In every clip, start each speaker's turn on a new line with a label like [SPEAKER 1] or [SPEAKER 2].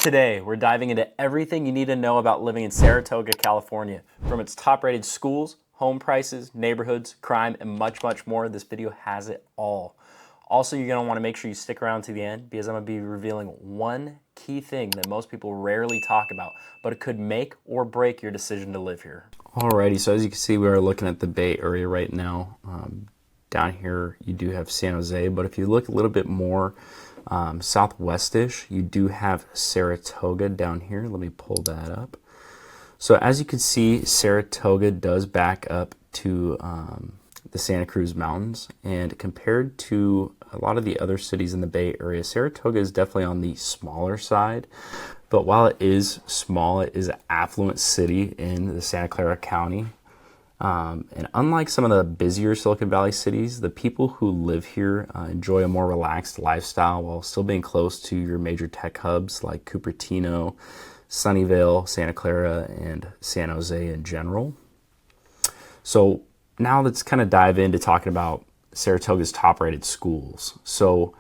[SPEAKER 1] Today, we're diving into everything you need to know about living in Saratoga, California. From its top-rated schools, home prices, neighborhoods, crime, and much, much more. This video has it all. Also, you're going to want to make sure you stick around to the end because I'm going to be revealing one key thing that most people rarely talk about, but it could make or break your decision to live here. Alrighty, so as you can see, we are looking at the Bay Area right now. Down here, you do have San Jose, but if you look a little bit more southwestish, you do have Saratoga down here. Let me pull that up. So as you can see, Saratoga does back up to the Santa Cruz Mountains, and compared to a lot of the other cities in the Bay Area, Saratoga is definitely on the smaller side. But while it is small, it is an affluent city in the Santa Clara County. And unlike some of the busier Silicon Valley cities, the people who live here enjoy a more relaxed lifestyle while still being close to your major tech hubs like Cupertino, Sunnyvale, Santa Clara, and San Jose in general. So now let's kind of dive into talking about Saratoga's top-rated schools. So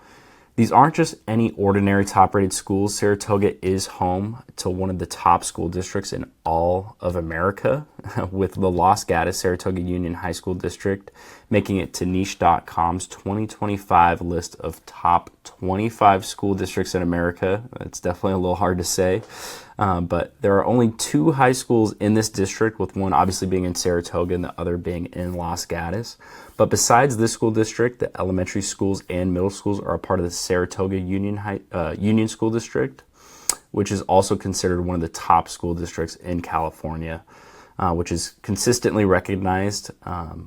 [SPEAKER 1] these aren't just any ordinary top-rated schools. Saratoga is home to one of the top school districts in all of America, with the Los Gatos Saratoga Union High School District making it to Niche.com's 2025 list of top 25 school districts in America. That's definitely a little hard to say, but there are only two high schools in this district, with one obviously being in Saratoga and the other being in Los Gatos. But besides this school district, the elementary schools and middle schools are a part of the Saratoga Union School District, which is also considered one of the top school districts in California, which is consistently recognized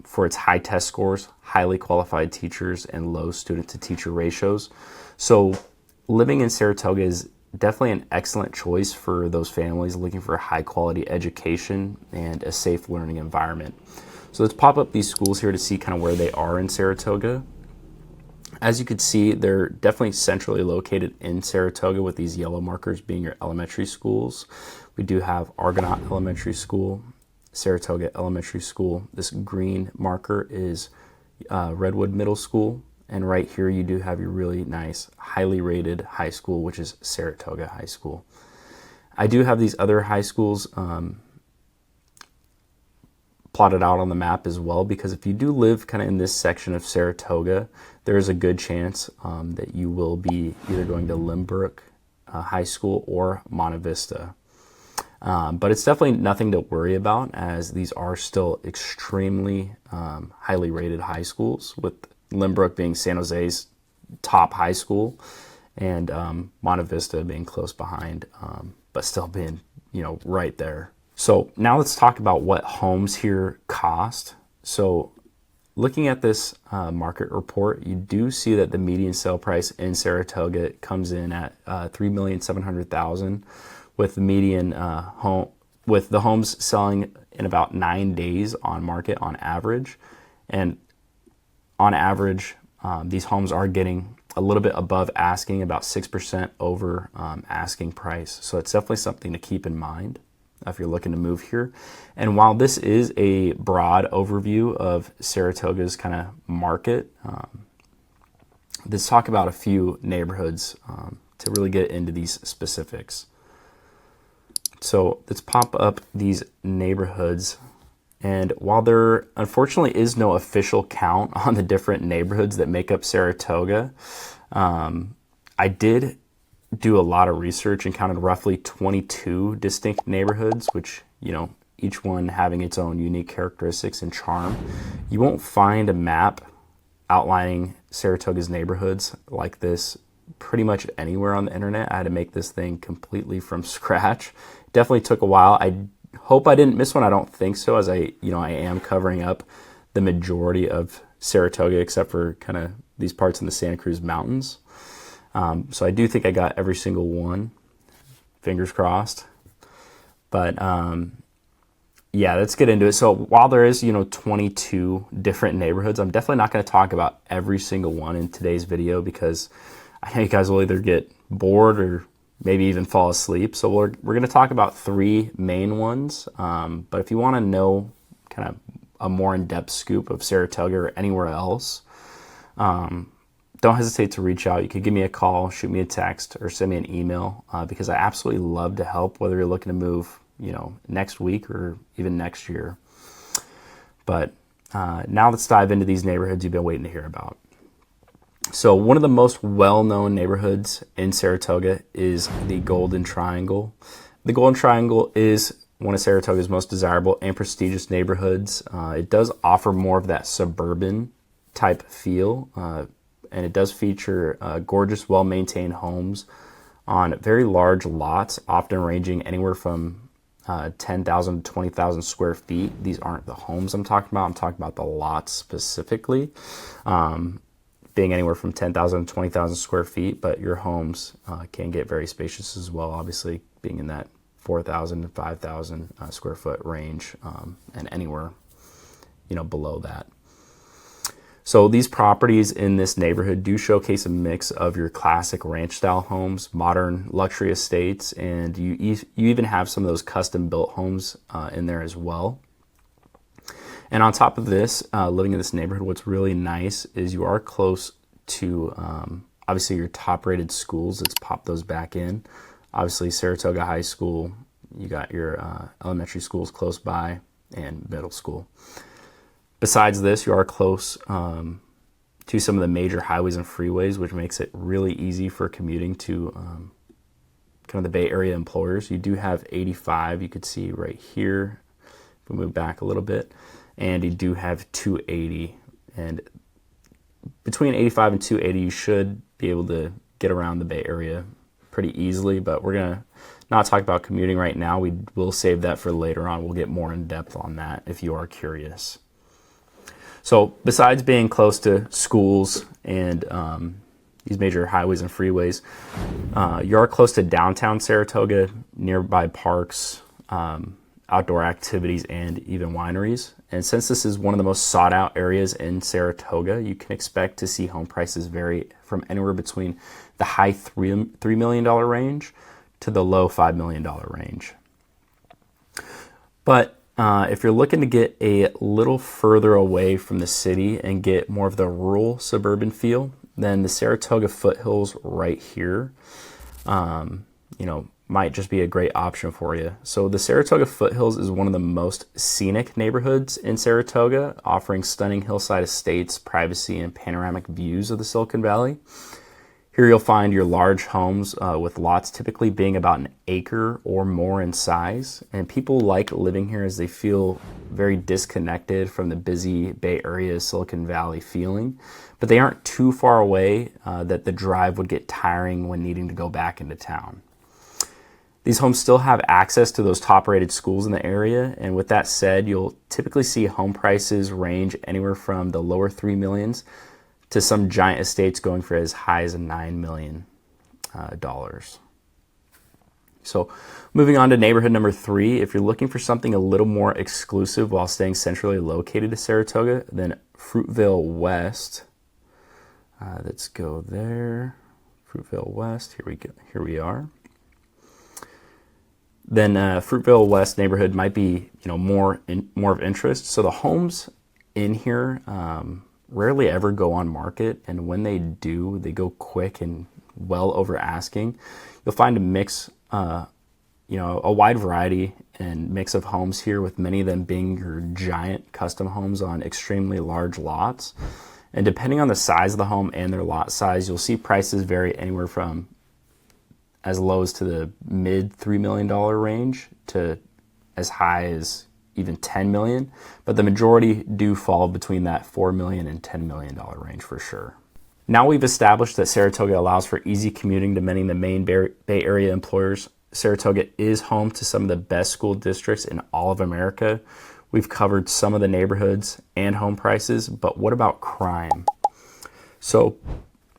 [SPEAKER 1] for its high test scores, highly qualified teachers, and low student-to-teacher ratios. So living in Saratoga is definitely an excellent choice for those families looking for a high-quality education and a safe learning environment. So let's pop up these schools here to see kind of where they are in Saratoga. As you can see, they're definitely centrally located in Saratoga, with these yellow markers being your elementary schools. We do have Argonaut Elementary School, Saratoga Elementary School. This green marker is Redwood Middle School. And right here you do have your really nice, highly rated high school, which is Saratoga High School. I do have these other high schools plotted out on the map as well, because if you do live kind of in this section of Saratoga, there is a good chance that you will be either going to Lynbrook High School or Monte Vista. But it's definitely nothing to worry about, as these are still extremely highly rated high schools, with Lynbrook being San Jose's top high school, and Monte Vista being close behind, but still being, right there. So now let's talk about what homes here cost. So looking at this market report, you do see that the median sale price in Saratoga comes in at $3,700,000, with the median with the homes selling in about 9 days on market on average. And on average, these homes are getting a little bit above asking, about 6% over asking price. So it's definitely something to keep in mind if you're looking to move here. And while this is a broad overview of Saratoga's kind of market, let's talk about a few neighborhoods to really get into these specifics. So let's pop up these neighborhoods. And while there unfortunately is no official count on the different neighborhoods that make up Saratoga, I did do a lot of research and counted roughly 22 distinct neighborhoods, which, each one having its own unique characteristics and charm. You won't find a map outlining Saratoga's neighborhoods like this pretty much anywhere on the internet. I had to make this thing completely from scratch. It definitely took a while. I hope I didn't miss one. I don't think so, as I am covering up the majority of Saratoga, except for kind of these parts in the Santa Cruz Mountains. So I do think I got every single one, fingers crossed. But yeah, let's get into it. So while there is, 22 different neighborhoods, I'm definitely not going to talk about every single one in today's video, because I know you guys will either get bored or maybe even fall asleep. So we're going to talk about three main ones. But if you want to know kind of a more in-depth scoop of Saratoga or anywhere else, don't hesitate to reach out. You could give me a call, shoot me a text, or send me an email because I absolutely love to help, whether you're looking to move, next week or even next year. But now let's dive into these neighborhoods you've been waiting to hear about. So one of the most well-known neighborhoods in Saratoga is the Golden Triangle. The Golden Triangle is one of Saratoga's most desirable and prestigious neighborhoods. It does offer more of that suburban type feel, and it does feature gorgeous, well-maintained homes on very large lots, often ranging anywhere from 10,000 to 20,000 square feet. These aren't the homes I'm talking about the lots specifically, being anywhere from 10,000 to 20,000 square feet, but your homes can get very spacious as well, obviously being in that 4,000 to 5,000 square foot range, and anywhere, below that. So these properties in this neighborhood do showcase a mix of your classic ranch-style homes, modern luxury estates, and you even have some of those custom-built homes in there as well. And on top of this, living in this neighborhood, what's really nice is you are close to, obviously, your top-rated schools. Let's pop those back in. Obviously, Saratoga High School, you got your elementary schools close by, and middle school. Besides this, you are close to some of the major highways and freeways, which makes it really easy for commuting to kind of the Bay Area employers. You do have 85, you could see right here, if we move back a little bit, and you do have 280. And between 85 and 280, you should be able to get around the Bay Area pretty easily, but we're going to not talk about commuting right now. We will save that for later on. We'll get more in depth on that if you are curious. So besides being close to schools and these major highways and freeways, you are close to downtown Saratoga, nearby parks, outdoor activities, and even wineries. And since this is one of the most sought out areas in Saratoga, you can expect to see home prices vary from anywhere between the high $3 million range to the low $5 million range. But if you're looking to get a little further away from the city and get more of the rural suburban feel, then the Saratoga foothills right here, might just be a great option for you. So the Saratoga foothills is one of the most scenic neighborhoods in Saratoga, offering stunning hillside estates, privacy, and panoramic views of the Silicon Valley. Here you'll find your large homes with lots typically being about an acre or more in size. And people like living here as they feel very disconnected from the busy Bay Area Silicon Valley feeling. But they aren't too far away that the drive would get tiring when needing to go back into town. These homes still have access to those top-rated schools in the area. And with that said, you'll typically see home prices range anywhere from the lower $3 millions to some giant estates going for as high as $9 million. So moving on to neighborhood number 3, if you're looking for something a little more exclusive while staying centrally located to Saratoga, then Fruitvale West. Let's go there. Fruitvale West, here we are. Then Fruitvale West neighborhood might be more of interest. So the homes in here rarely ever go on market, and when they do, they go quick and well over asking. You'll find a mix, a wide variety and mix of homes here, with many of them being your giant custom homes on extremely large lots. And depending on the size of the home and their lot size, you'll see prices vary anywhere from as low as to the mid $3 million range to as high as even $10 million, but the majority do fall between that $4 million and $10 million range for sure. Now we've established that Saratoga allows for easy commuting to many of the main Bay Area employers. Saratoga is home to some of the best school districts in all of America. We've covered some of the neighborhoods and home prices, but what about crime? So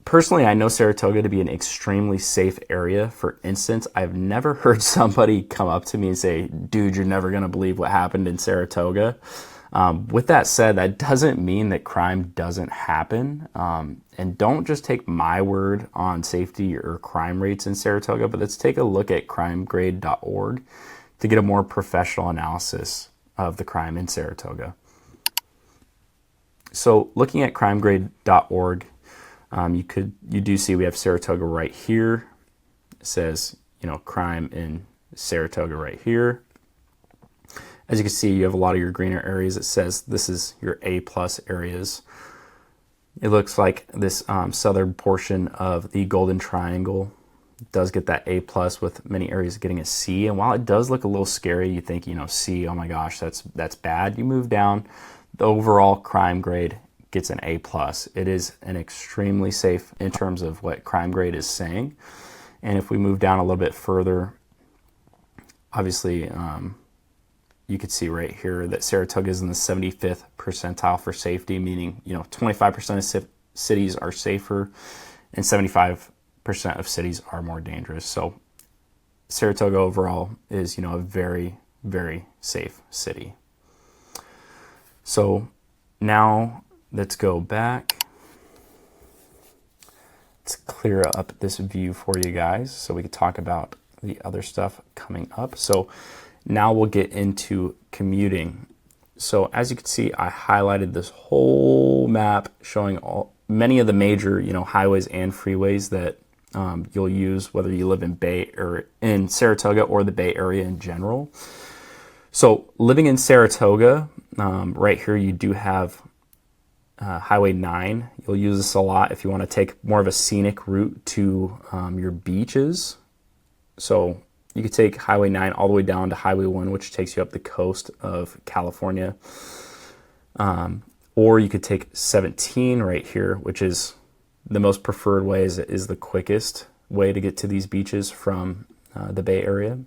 [SPEAKER 1] personally, I know Saratoga to be an extremely safe area. For instance, I've never heard somebody come up to me and say, dude, you're never going to believe what happened in Saratoga. With that said, that doesn't mean that crime doesn't happen. And don't just take my word on safety or crime rates in Saratoga, but let's take a look at crimegrade.org to get a more professional analysis of the crime in Saratoga. So looking at crimegrade.org, You do see we have Saratoga right here. It says, crime in Saratoga right here. As you can see, you have a lot of your greener areas. It says this is your A+ areas. It looks like this southern portion of the Golden Triangle does get that A+, with many areas getting a C. And while it does look a little scary, you think, C, oh my gosh, that's bad. You move down, the overall crime grade gets an A+. It is an extremely safe in terms of what crime grade is saying. And if we move down a little bit further, obviously, you could see right here that Saratoga is in the 75th percentile for safety, meaning 25% of cities are safer and 75% of cities are more dangerous. So Saratoga overall is a very, very safe city. So now let's go back. Let's clear up this view for you guys so we can talk about the other stuff coming up. So now we'll get into commuting. So as you can see, I highlighted this whole map showing many of the major, highways and freeways that you'll use whether you live in Saratoga or the Bay Area in general. So living in Saratoga, right here you do have Highway 9. You'll use this a lot if you want to take more of a scenic route to your beaches. So you could take Highway 9 all the way down to Highway 1, which takes you up the coast of California. Or you could take 17 right here, which is the most preferred way, is the quickest way to get to these beaches from the Bay Area.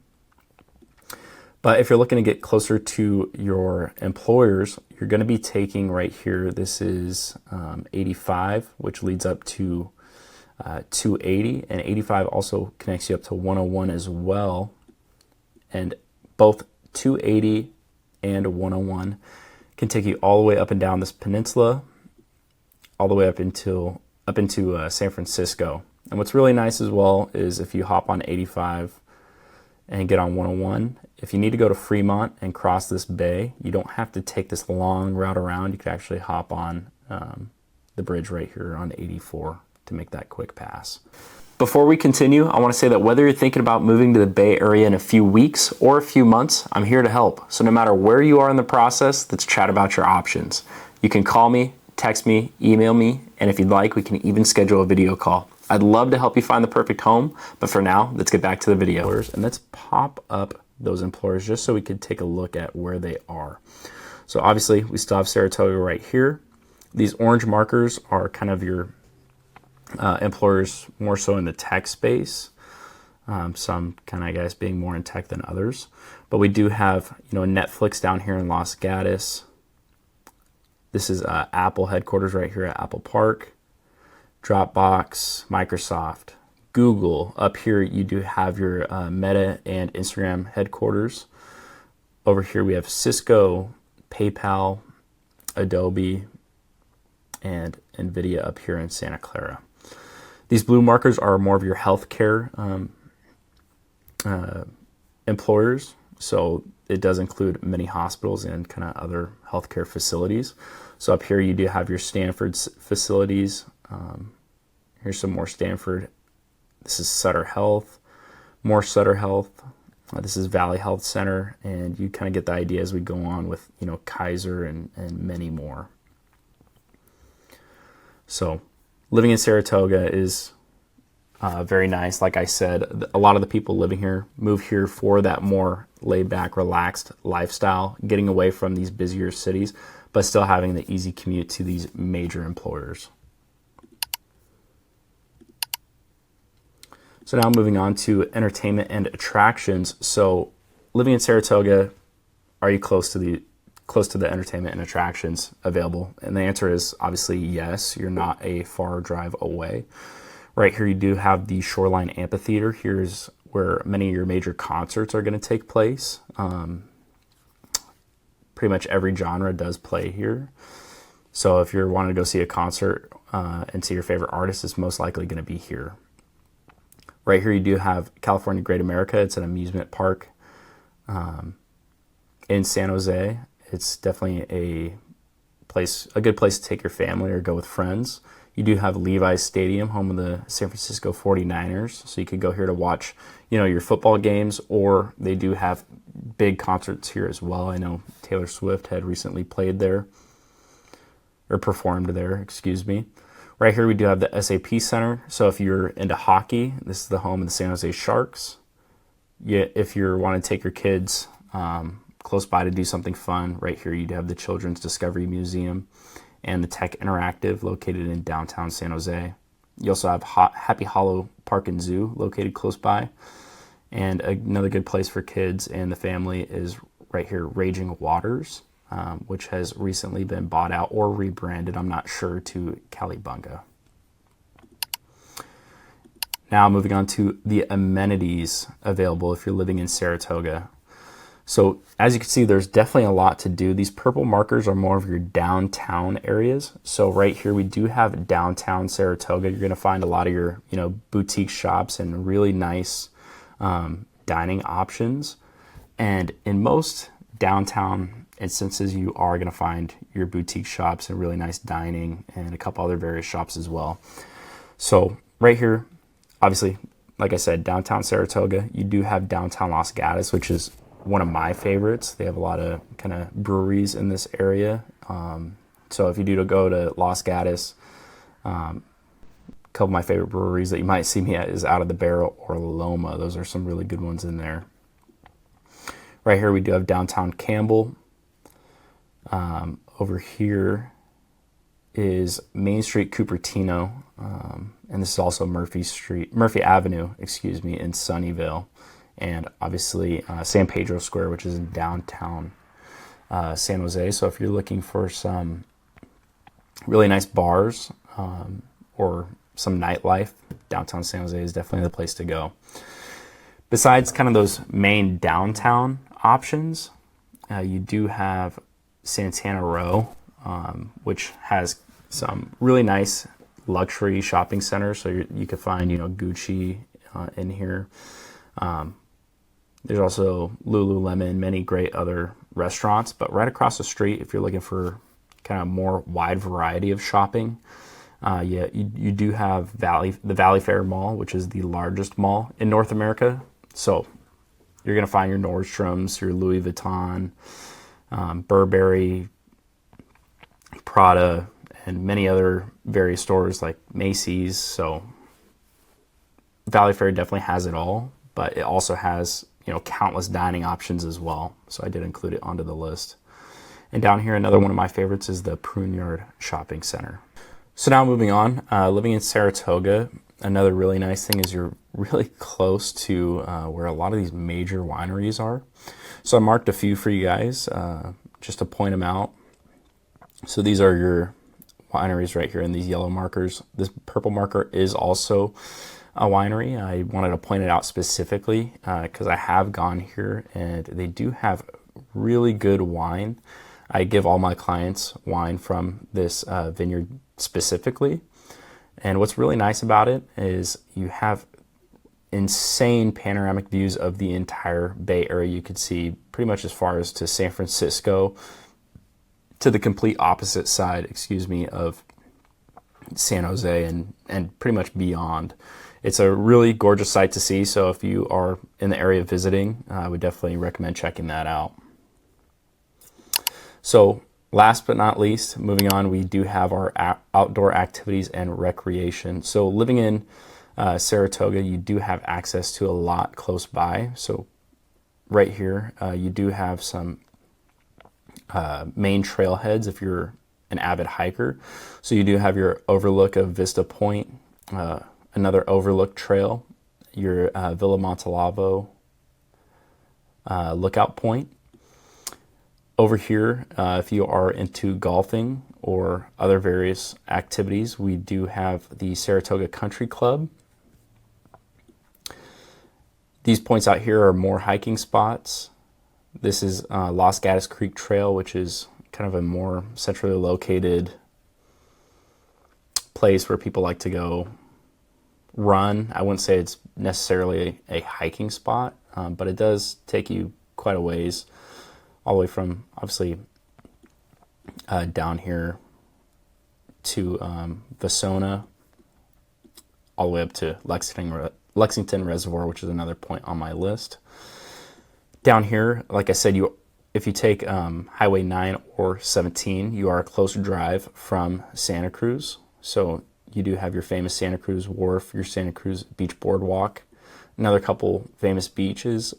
[SPEAKER 1] But if you're looking to get closer to your employers, you're going to be taking right here, this is 85, which leads up to 280, and 85 also connects you up to 101 as well. And both 280 and 101 can take you all the way up and down this peninsula, all the way up into San Francisco. And what's really nice as well is if you hop on 85 and get on 101, if you need to go to Fremont and cross this bay, you don't have to take this long route around. You could actually hop on the bridge right here on 84 to make that quick pass. Before we continue, I want to say that whether you're thinking about moving to the Bay Area in a few weeks or a few months, I'm here to help. So no matter where you are in the process, let's chat about your options. You can call me, text me, email me, and if you'd like, we can even schedule a video call. I'd love to help you find the perfect home, but for now, let's get back to the video. And let's pop up those employers just so we can take a look at where they are. So obviously, we still have Saratoga right here. These orange markers are kind of your employers more so in the tech space. Some kind of, I guess, being more in tech than others. But we do have, Netflix down here in Los Gatos. This is Apple headquarters right here at Apple Park. Dropbox, Microsoft, Google. Up here, you do have your Meta and Instagram headquarters. Over here, we have Cisco, PayPal, Adobe, and NVIDIA up here in Santa Clara. These blue markers are more of your healthcare employers. So it does include many hospitals and kind of other healthcare facilities. So up here, you do have your Stanford facilities. Here's some more Stanford. This is Sutter Health, more Sutter Health. This is Valley Health Center, and you kind of get the idea as we go on with, Kaiser and many more. So living in Saratoga is very nice. Like I said, a lot of the people living here move here for that more laid-back, relaxed lifestyle, getting away from these busier cities, but still having the easy commute to these major employers. So now moving on to entertainment and attractions. So living in Saratoga, are you close to the entertainment and attractions available? And the answer is obviously yes. You're not a far drive away. Right here you do have the Shoreline Amphitheater. Here's where many of your major concerts are going to take place. Pretty much every genre does play here. So if you're wanting to go see a concert and see your favorite artist, it's most likely going to be here. Right here you do have California Great America. It's an amusement park in San Jose. It's definitely a good place to take your family or go with friends. You do have Levi's Stadium, home of the San Francisco 49ers. So you could go here to watch, your football games, or they do have big concerts here as well. I know Taylor Swift had recently played there, or performed there, excuse me. Right here we do have the SAP Center. So if you're into hockey, this is the home of the San Jose Sharks. If you want to take your kids close by to do something fun, right here you do have the Children's Discovery Museum and the Tech Interactive, located in downtown San Jose. You also have Happy Hollow Park and Zoo, located close by. And another good place for kids and the family is right here, Raging Waters, which has recently been bought out or rebranded, I'm not sure, to Calibunga. Now moving on to the amenities available if you're living in Saratoga. So as you can see, there's definitely a lot to do. These purple markers are more of your downtown areas. So right here we do have downtown Saratoga. You're going to find a lot of your boutique shops and really nice dining options. And in most downtown instances, you are going to find your boutique shops and really nice dining and a couple other various shops as well. So right here, obviously, like I said, downtown Saratoga. You do have downtown Los Gatos, which is one of my favorites. They have a lot of kind of breweries in this area. So if you do go to Los Gatos, a couple of my favorite breweries that you might see me at is Out of the Barrel or Loma. Those are some really good ones in there. Right here we do have downtown Campbell. Over here is Main Street Cupertino, and this is also Murphy Avenue, in Sunnyvale. And obviously San Pedro Square, which is in downtown San Jose. So if you're looking for some really nice bars or some nightlife, downtown San Jose is definitely the place to go. Besides kind of those main downtown options, you do have Santana Row, which has some really nice luxury shopping centers. So you can find, Gucci in here. There's also Lululemon, many great other restaurants, but right across the street, if you're looking for kind of more wide variety of shopping, you do have the Valley Fair Mall, which is the largest mall in North America. So you're going to find your Nordstroms, your Louis Vuitton, Burberry, Prada, and many other various stores like Macy's. So Valley Fair definitely has it all, but it also has countless dining options as well. So I did include it onto the list. And down here, another one of my favorites is the Pruneyard Shopping Center. So now moving on, living in Saratoga, another really nice thing is you're really close to where a lot of these major wineries are. So I marked a few for you guys just to point them out. So these are your wineries right here in these yellow markers. This purple marker is also a winery. I wanted to point it out specifically because I have gone here and they do have really good wine. I give all my clients wine from this vineyard specifically. And what's really nice about it is you have insane panoramic views of the entire Bay Area. You could see pretty much as far as to San Francisco, to the complete opposite side, of San Jose and pretty much beyond. It's a really gorgeous sight to see, so if you are in the area visiting, I would definitely recommend checking that out. So last but not least, moving on, we do have our outdoor activities and recreation. So living in Saratoga, you do have access to a lot close by. So right here, you do have some main trailheads if you're an avid hiker. So you do have your overlook of Vista Point, another overlook trail, your Villa Montalavo lookout point. Over here, if you are into golfing or other various activities, we do have the Saratoga Country Club. These points out here are more hiking spots. This is Los Gatos Creek Trail, which is kind of a more centrally located place where people like to go run. I wouldn't say it's necessarily a hiking spot, but it does take you quite a ways, all the way from obviously down here to Vasona, all the way up to Lexington Reservoir, which is another point on my list. Down here, like I said, if you take Highway 9 or 17, you are a closer drive from Santa Cruz. So you do have your famous Santa Cruz Wharf, your Santa Cruz Beach Boardwalk. Another couple famous beaches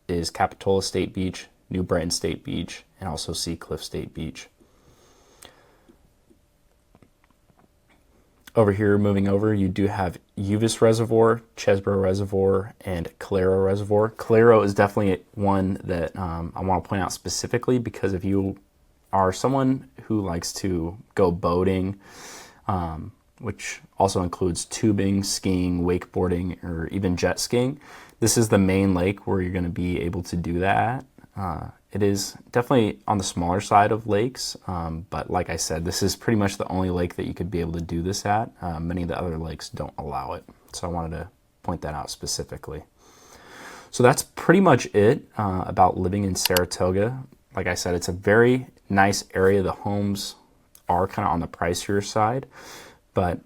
[SPEAKER 1] is Capitola State Beach, New Brighton State Beach, and also Sea Cliff State Beach. Over here, moving over, you do have Uvis Reservoir, Chesborough Reservoir, and Calero Reservoir. Calero is definitely one that I want to point out specifically, because if you are someone who likes to go boating, which also includes tubing, skiing, wakeboarding, or even jet skiing, this is the main lake where you're going to be able to do that. It is definitely on the smaller side of lakes, but like I said, this is pretty much the only lake that you could be able to do this at. Many of the other lakes don't allow it, so I wanted to point that out specifically. So that's pretty much it about living in Saratoga. Like I said, it's a very nice area. The homes are kind of on the pricier side, but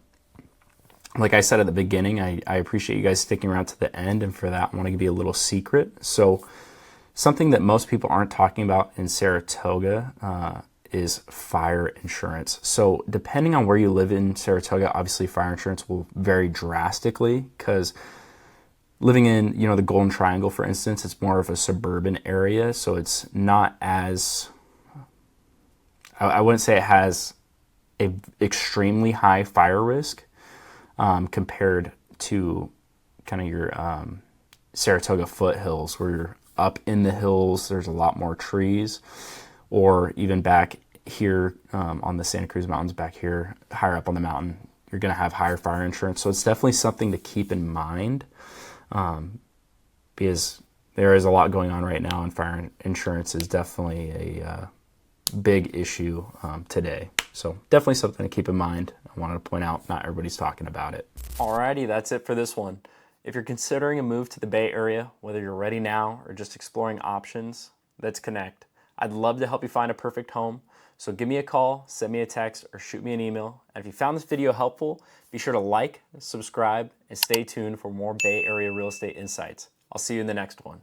[SPEAKER 1] like I said at the beginning, I appreciate you guys sticking around to the end, and for that I want to give you a little secret. So something that most people aren't talking about in Saratoga is fire insurance. So depending on where you live in Saratoga, obviously fire insurance will vary drastically, because living in, the Golden Triangle, for instance, it's more of a suburban area, so it's not as, I wouldn't say it has a extremely high fire risk compared to kind of your Saratoga foothills, where you're up in the hills, there's a lot more trees, or even back here on the Santa Cruz Mountains, back here, higher up on the mountain, you're going to have higher fire insurance. So it's definitely something to keep in mind, because there is a lot going on right now, and fire insurance is definitely a big issue today. So definitely something to keep in mind. I wanted to point out, not everybody's talking about it. Alrighty, that's it for this one. If you're considering a move to the Bay Area, whether you're ready now or just exploring options, let's connect. I'd love to help you find a perfect home. So give me a call, send me a text, or shoot me an email. And if you found this video helpful, be sure to like, subscribe, and stay tuned for more Bay Area real estate insights. I'll see you in the next one.